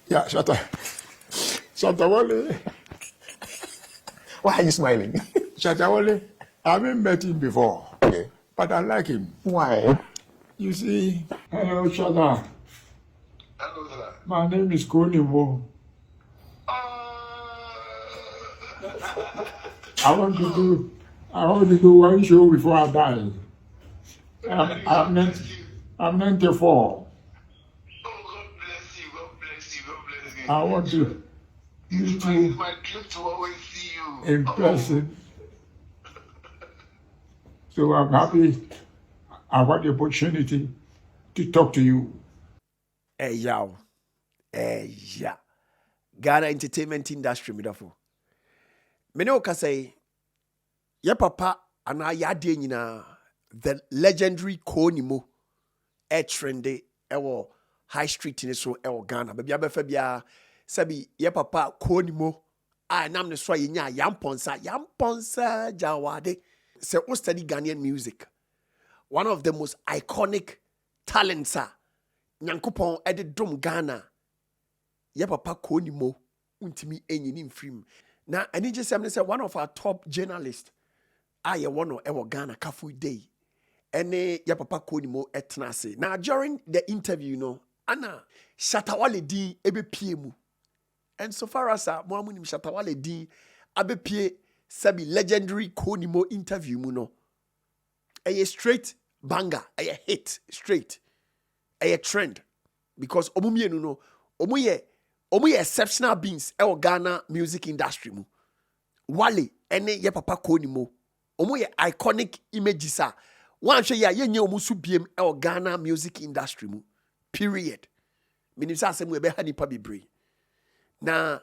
Yeah, Shatta Wale. Why are you smiling? Shatta Wale, I haven't met him before. Okay. But I like him. Why? You see, hello, Shatta. Hello, sir. My name is Nimo. I want to do one show before I die. I'm 94. Oh, God bless you. God bless you. God bless you. I want to It's my dream to always see you. in person. So I'm happy I got the opportunity to talk to you. Hey, yo. Hey, yeah. Ghana entertainment industry, me dafo. Me ne oka say, ye papa ana ya de nyina the legendary Nimo trendy ewo high street ni so ewo Ghana. Baby abefa bia sabi ye papa Nimo nam ne so yenya yamponsa jawade. Se o study Ghanaian music. One of the most iconic talents Nyankopon ede dom Ghana. Ye papa Nimo untimi enyini mfrim. Na ani je say one of our top journalists ye one ewo Ghana Kafui day. Ene ye papa Nimo etnase. Now during the interview ana Shatta Wale din ebepie mu. And so far as mo amunim Shatta Wale din abepie sabi legendary Nimo interview mu no. A straight banger, a hit straight. A trend because omumienu no omuye exceptional beings ewo Ghana music industry mu. Wale ene ye papa Nimo omuye iconic images one hwe ya yenye omusu biem ewo Ghana music industry mu period. Menim say asem we be ha nipa bebre. Na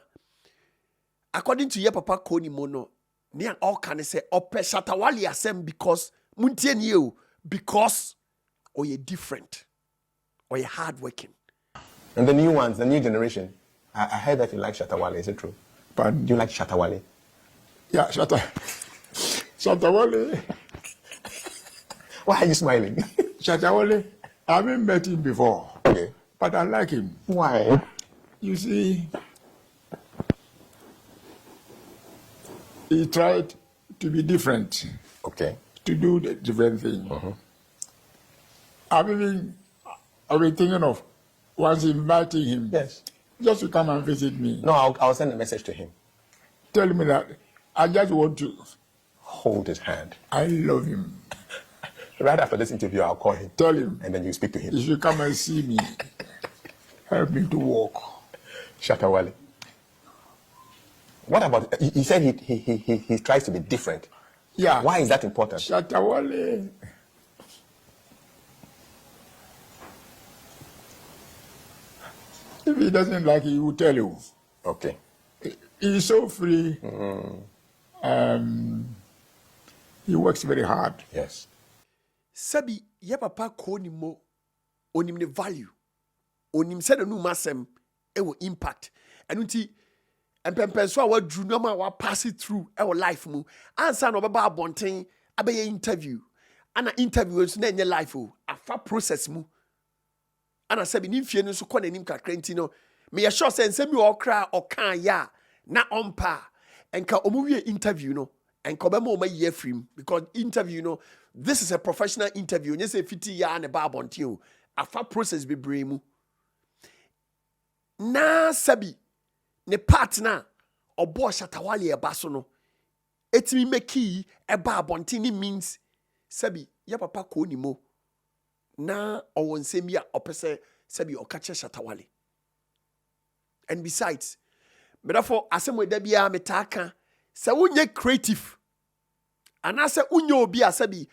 according to ye papa Nimo no ne all can say ope Shatta Wale asem because muntie nie o because oye different. Or you're hardworking. And the new ones, the new generation, I heard that you like Shatta Wale. Is it true? Pardon? Do you like Shatta Wale? Yeah, Shatta Wale. Why are you smiling? Shatta Wale, I haven't met him before. Okay. But I like him. Why? You see, he tried to be different. Okay. To do the different thing. I've been thinking of once inviting him. Yes. Just to come and visit me. No, I'll send a message to him. Tell me that I just want to hold his hand. I love him. Right after this interview, I'll call him. Tell him. And then you speak to him. He should come and see me. Help me to walk. Shatta Wale. What about, he said he tries to be different. Yeah. Why is that important? Shatta Wale. If he doesn't like it, he will tell you. Okay. He's so free. He works very hard. Yes. Sabi ye papa Nimo onim ne value. Onim se no masem ewo impact. Enu nti empempen so a wadru no ma wa pass it through ewo life mu. Ansa no beba abonten abeye interview. Ana interview so na enye life o. Afa process mu. Ana sabi ni mfie no so kɔ nanim kakra nti no me ye sure say nsɛm yi ɔkra ɔkan ya na ɔmpa enka omuwie interview no enka obema omayi afrim because interview no this is a professional interview nyɛ sɛ fiti ya ne ba abɔnten o afa process bebree mu na sabi ne partner ɔbɔ Shatta Wale eba so no etimi meki eba abɔnten ni means sabi ya papa Nimo na ɔwɔ nsɛm bi a ɔpɛ sɛ bi ɔka kyerɛ Shatta Wale. And besides, me therefore asɛm wɔ da bia metaka sɛ wonyɛ creative anaasɛ wonyɛ obi a sɛ bi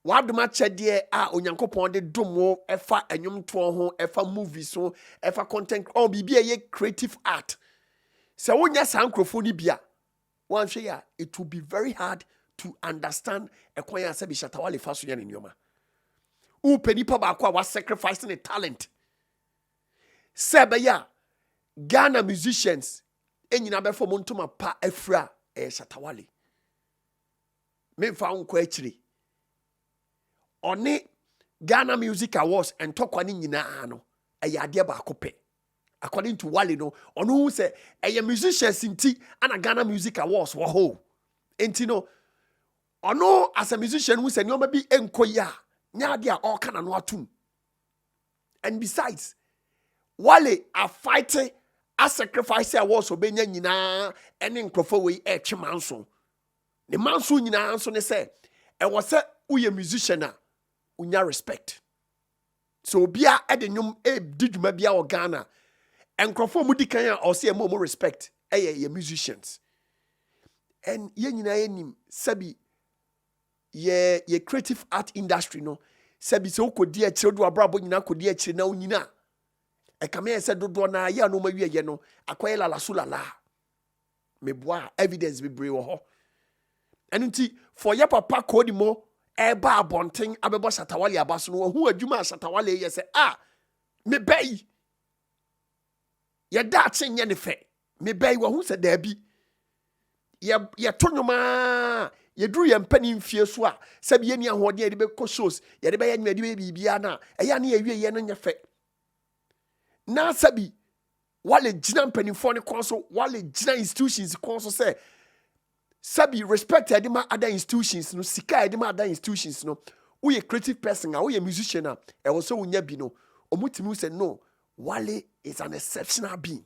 wadoma kyɛdeɛ a Onyankopɔn de dom wo ɛfa ɛnwomtoɔ ho ɛfa movies ho ɛfa content or bibi a yɛ creative art sɛ wonyɛ saa nkrofo ni bia wanhwɛ ya it will be very hard to understand ɛkwan a sɛ bi Shatta Wale fa so yɛ ne nneɛma. Upenipa bakwa was sacrificing a talent. Sebeya Ghana musicians enyina befo montoma pa afra Shatta Wale. Me fa unko achiri. One Ghana Music Awards and tokwa ni nyina no. Eye ade ba ko pe. according to Wale no ono who say a musicians inti and Ghana Music Awards wo ho enti no ono as a musician who say nyoma bi enkoya nya de a all kana no atum. And besides Wale are fighting a sacrifice awards obenya nyina ene nkrofo we e twe manso ne manso nyina nso ne say e wo say uye musician a unya respect. So bia e de nyum e didwuma bia o Ghana enkrofo mu dikan a o say mo respect ye musicians. And ye nyina yenim sabi ye creative art industry no sabi se okodi a kire do abrabo nyina kodi a kire na onyina e kame ye se dodo na ye no ma wiye no akoye lala sulala me boa evidence be bre wo ho enunti for ye papa kodi mo e ba abonten abebo Shatta Wale abaso no hu adwuma Shatta Wale ye se me bai ye da chenye ne fe me bai wo hu se da bi ye tonwoma ye duru ye mpani mfie so a sabi ye ni ahode ye de be ko shows ye de be ye nwade be bibia na eya na ye wie ye no nyefe na sabi Wale gina mpanimfo ne kon so Wale gina institutions kon so say sabi respect edema other institutions no sika edema other institutions no we a creative person we a musician e wo so unya bi no omutimi say no Wale is an exceptional being.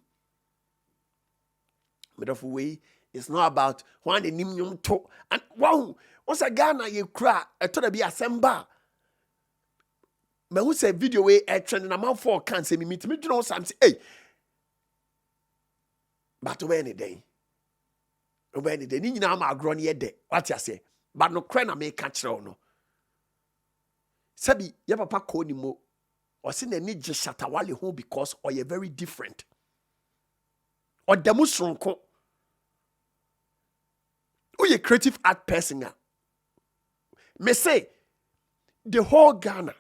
But of way it's not about one the nim to and wow once a Ghana ye cry I thought be assemble me who say video way e trend na man for can say me meet me do know something hey but when day ni nyina ma agro ne de what you say but no cry na me catch no sabi ye papa ko ni mo o se na ni je Shatta Wale ho because or you very different or demu sonko who a creative art person me say the whole Ghana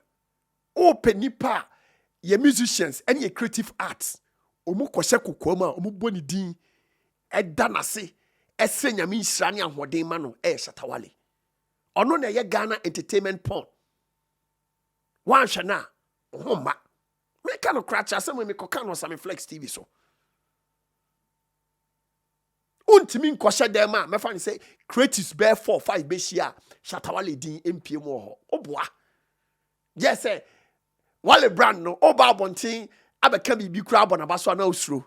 open nipa ye musicians and ye creative arts omu kwose kokoma omu boni din e danase ese nyame nsira ne ahoden ma no Shatta Wale ono na ye Ghana entertainment porn wan hwe na ho ma me ka no crash asem me koka no Sam Flex TV so untimi nkoshe dem a me fa say creatives bear 4-5 be shia Shatta Wale din MPM ho oboa yes Wale brand no oba bontin abeka bibi kura Bonah baso na usuro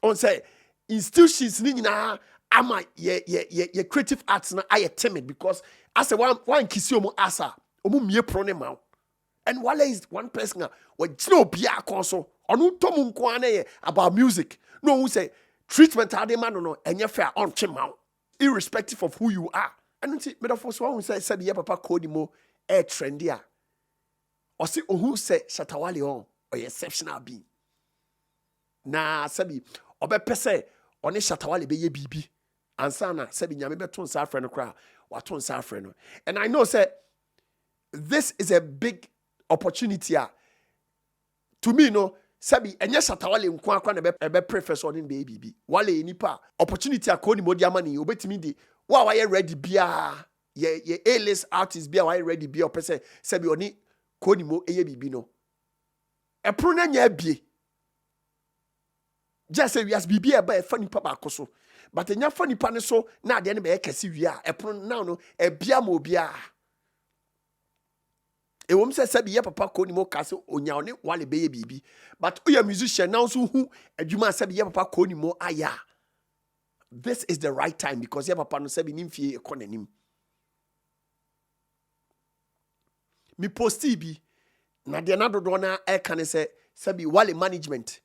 on say institutions ni nyina ama ye creative arts na aye timid because as a one kisi omu asa omu mie pro ne ma and Wale is one person we gina obia konso onu tomu nko ane about music no who say treatment ade man no enye fair on chima irrespective of who you are and me the first one who say said ye papa kodi mo e trendy a or see who say Shatta Wale on or exceptional being na sabi obepese oni Shatta Wale be ye bibi ansa na sabi nyame beto nsa afre no kra wato nsa afre no and I know say this is a big opportunity to me no sabi enye Shatta Wale nko akwa na be professor ni be bibi Wale nipa opportunity akoni modi amani obetimi di wa ye ready bia ye A-list artist bia wa ye ready bia opese sabi oni koni mo eye bibi no epro na nya bie just say we as bibi e ba e fa nipa ba koso but enya fa nipa ne so na ade ne be kase wi a epro now no e bia ma obia e wom say sabi ye papa koni mo kase onya oni Wale be ye bibi but we musician now so hu adwuma sabi ye papa koni mo aya this is the right time because ye papa no sabi nimfie ekonanim mi posti bi na de na dodo na e kan se sabi Wale management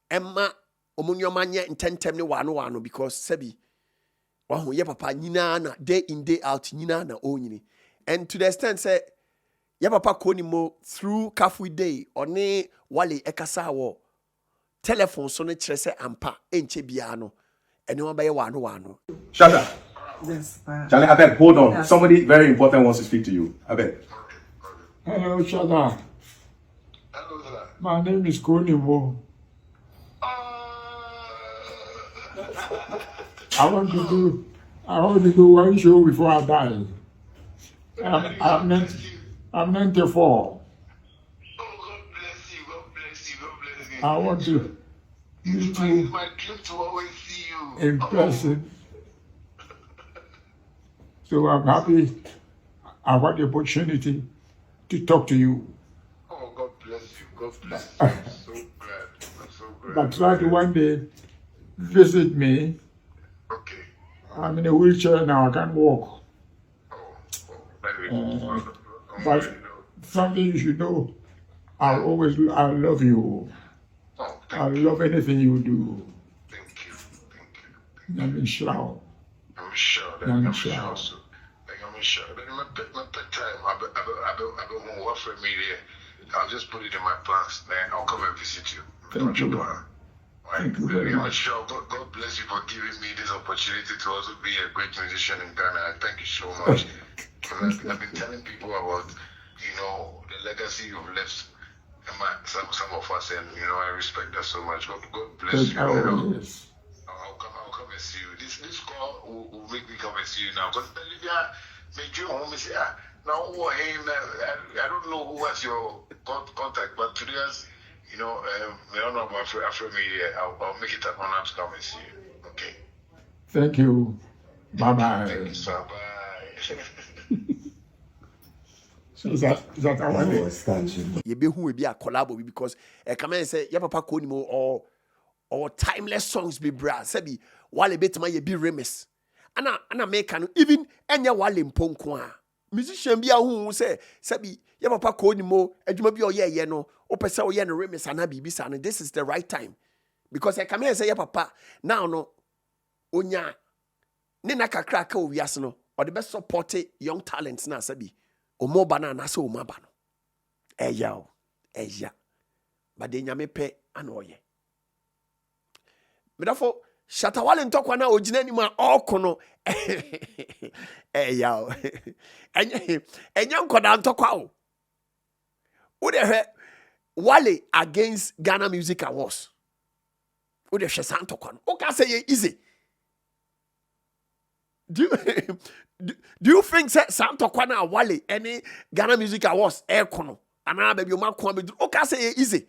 emma omunyoma nye intentem ne wano because sabi wahu ye papa nyina na day in day out nyina na onyini and to the extent say ye papa koni mo through Kafui day oni Wale ekasa wo telephone so ne kire se ampa enche bia no ene wa ba ye wano Shatta. Yes, Charlie, I beg, hold on. Yes. Somebody very important wants to speak to you. I beg. Hello, Shatta. Hello, sir. My name is Nimo. I want to do one show before I die. I'm 94. Oh, God bless you. God bless I want to meet It's you my dream to always see you. in person. So I'm happy I had the opportunity to talk to you. Oh, God bless you. God bless you. I'm so glad. I'm so glad. But try to one day visit me. Okay. I'm in a wheelchair now, I can't walk. Very wonderful. But something you should know, I love you. Oh, I love anything you do. thank you. Thank you. I'm sure. I'm sure that I'm sure. So, I'm sure. But my time, I've been home for me there. I'll just put it in my plans. Then I'll come and visit you. Thank you. Thank you very I'm much. sure. God bless you for giving me this opportunity to also be a great musician in Ghana. Thank you so much. I've been telling people about, the legacy you've left. Some of us, and I respect that so much. God bless you. Yes. I'll come and see you. This call will make me come and see you now. Because Olivia made you home and say, now I don't know who has your contact, but today, I don't know about Afro-Media. I'll make it an honor to come and see you. Okay. Thank you. Bye-bye. Thank you, sir. Bye. So is that our name? You be who will be a collabo because a come and say, yeah, papa Konimo or timeless songs be bra, Sebi, while a bit my be remis. Anna make an even any while in Ponkwa. Musician be a who say, Sebi, yeah, papa Konimo, and you be or yeah, no, or pesa or yen remis and abibis, and this is the right time. Because I come and say, yeah, papa, now no, onya, nina kakraka o yasno, or the best supported young talents na Sebi. Omo bana na se omo bano. Eya. But de nyame pe ana oye. Medafo Shatta Wale ntokwa na ogina ni ma okono. Eya. Enya nkoda ntokwa o. Wo de hwe Wale against Ghana Music Awards. Wo de hwe san ntokwa no. O ka say ye easy. Do you think Santo Kwana Wale any Ghana Music Awards kono ana baby o ma ko be okay say easy?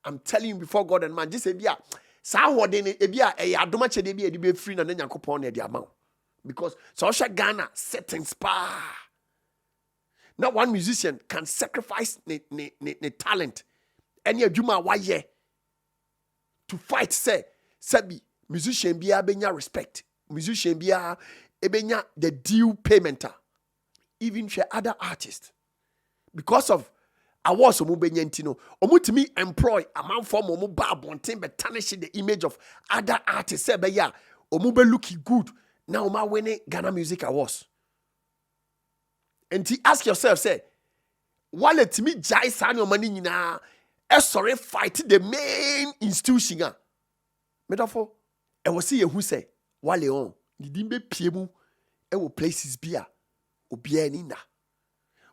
I'm telling you before God and man, just say bia sa hode ne bia e adoma chede bia de be free na Nyankopon na de ama. Because so Ghana settings pa. Not one musician can sacrifice ne talent any adwuma wa ye to fight say sabi musician bia benya respect. Musician bia ebenya the due payment, even for other artists, because of awards omu benya ntino omu timi employ a man form omu ba abonten be tarnish the image of other artists say be ya omu be looking good now omu winning Ghana Music Awards. And ask yourself say Wale timi jai sa no mani nyina sorry fight the main institution a metafo e wo see who say Wale on didn't be piemu ewo places bia obia ni na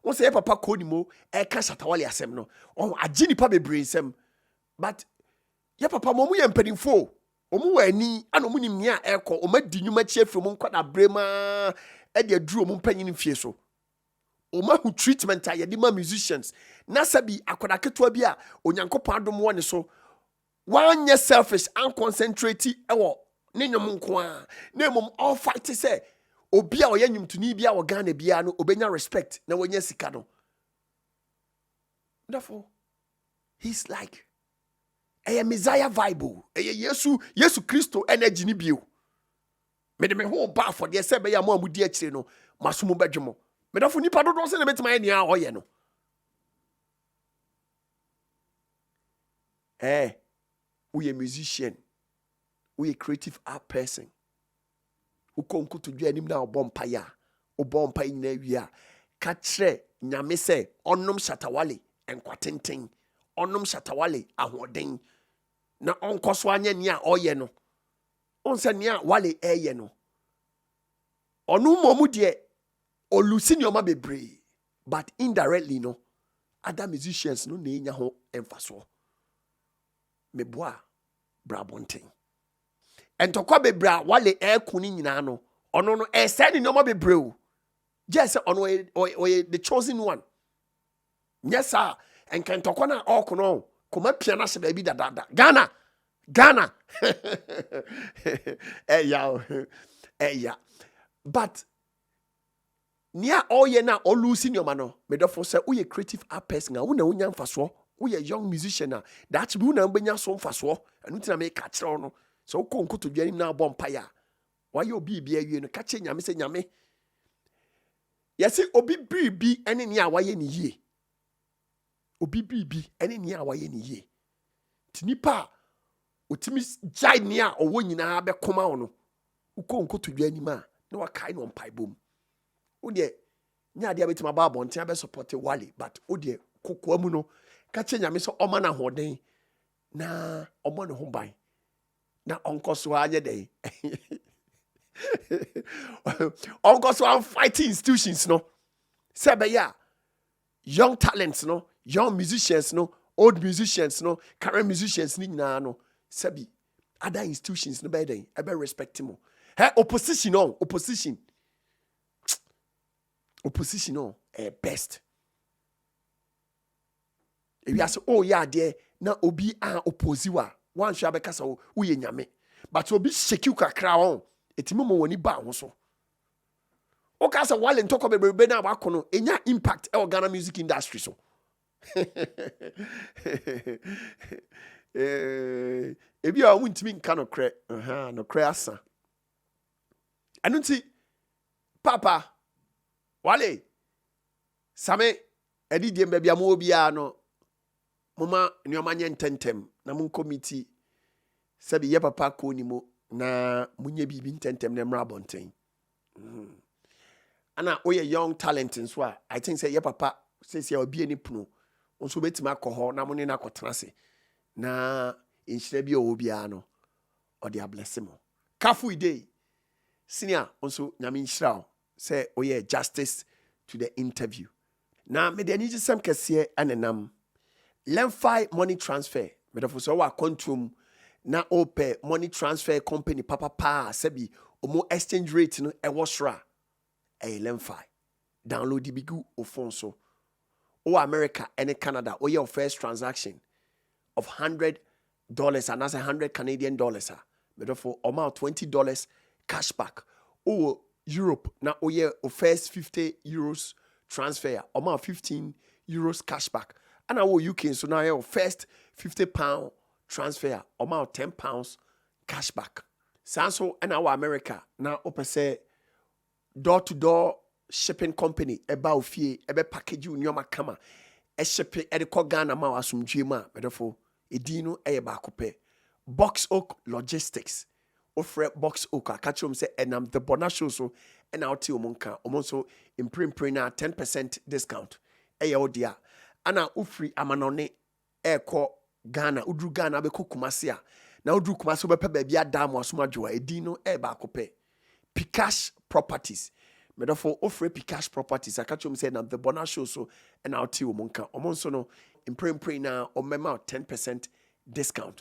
won say papa Konimo e ka Shatta Wale asem no on agini pa bebre nsem but ye papa mo mu ye mpanimfo omu wani ana omu nim nia eko o ma di nwuma chi afiri mu nkwada brema e de aduru omu mpanyin fie so o ma hu treatment a ye di ma musicians na sabi akwada ketua bia Onyankopon adom woni so wanye selfish and concentrate ewo ne nyom nko a na mom all fight say obi a oye nyumtuni bia wo Ghana bia no obenya respect na wonya sika no. Therefore he's like a Messiah vibe, a Yesu Christo energy ni bio. Me de me ho ba for de se be ya mo amudi akire no masomo badwemo. Me therefore nipa do se na betima ania oye no. We a musician, we a creative art person. Who konku to do anim na obompa ya, obompa ina wia. Katre nyame se onom Shatta Wale enkwatenten, onom Shatta Wale ahoden. Na onkoso anya nia oye no. Onse nia Wale eye no. Onu momu de olusi nyoma bebre, but indirectly no. Other musicians no na enya ho emfaso. Meboa brabonten entokwa bebra Wale kuni nyina no ono no send no ma bebre o just ono the chosen one. Yes sir, and can tokwa na okono Koma piano se baby da. Ghana. Yeah. But near all ye na all losing your mano. Me therefore say we a creative art person. I wuna unya mfaso. We a young musician na. That's we una benya so mfaso. And we make catch no. So ko nko to dwani na bompaya. Why you be awie no catch nyame se nyame. Yesi obi bi ene ni a waye ni yie. Obi bi ene ni a waye ni yie. Tinipa otimi jai ni a owo nyina be koma wo no. Uko nko to dwani ma na wakai no mpai bom. Wo de nya de abetima ba abonten abe support Wale but wo de kokwa mu no ka che nyame so oma na hoden na omo ne ho ban na onko so anye den onko so am fighting institutions no se be ya young talents no young musicians no old musicians no current musicians ni nyina no se bi other institutions no be den e be respect mo opposition no best. If you say, oh yeah, there na obi an opposiwa. One shall be kasa uye nyame. But obi shake you kakra on. Etimo mo woni ba ho so. O kasa Wale ntoko bebe na wa kono enya impact e Ghana music industry so. Ebi a wuntimi nka no kre. No kre asa. Anu nti papa Wale Same edi die mbia mo bia no mama nneoma nye ntentem na mun committee sabi ye papa ko Nimo na munye bibi ntentem na mra bonten ana oye young talent nso a I think say ye papa say obi ani puno nso betima akọ na mone na akọtena se na enhyira bi o bia no o de ablesse mo Kafui dey senior nso nyame nhyira o say oye justice to the interview. Now, me de ani gisem kese anenam. Lemfi money transfer. Me defo so wa control na ope money transfer company papa sebi omo exchange rate no e wosra. Lemfi. Download the bigu o phone so. O America and Canada o your first transaction of $100 and that's $100 Canadian dollars. Me defo amount $20 cash back. O Europe na o your first €50 transfer amount €15 cashback. And our UK so now your first £50 transfer amount £10 cashback. Sanso and our America now open say door to door shipping company eba fie ebe package you nyoma kama e ship e de ko Ghana ma asumdwe ma therefore edino e ba kope Box Oak Logistics offer Box Oak akachom say enam TheBonahShow so and out to omonka omonso impre na 10% discount e odia ana ufri amanone e ko Ghana udru Ghana be ko Kumasi a na udru Kumasi be pe ba bia dam asomadwo edino e ba kope Pcash Properties me therefore offer Pcash Properties akachom say na TheBonahShow so and out to omonka omonso no impre na omema 10% discount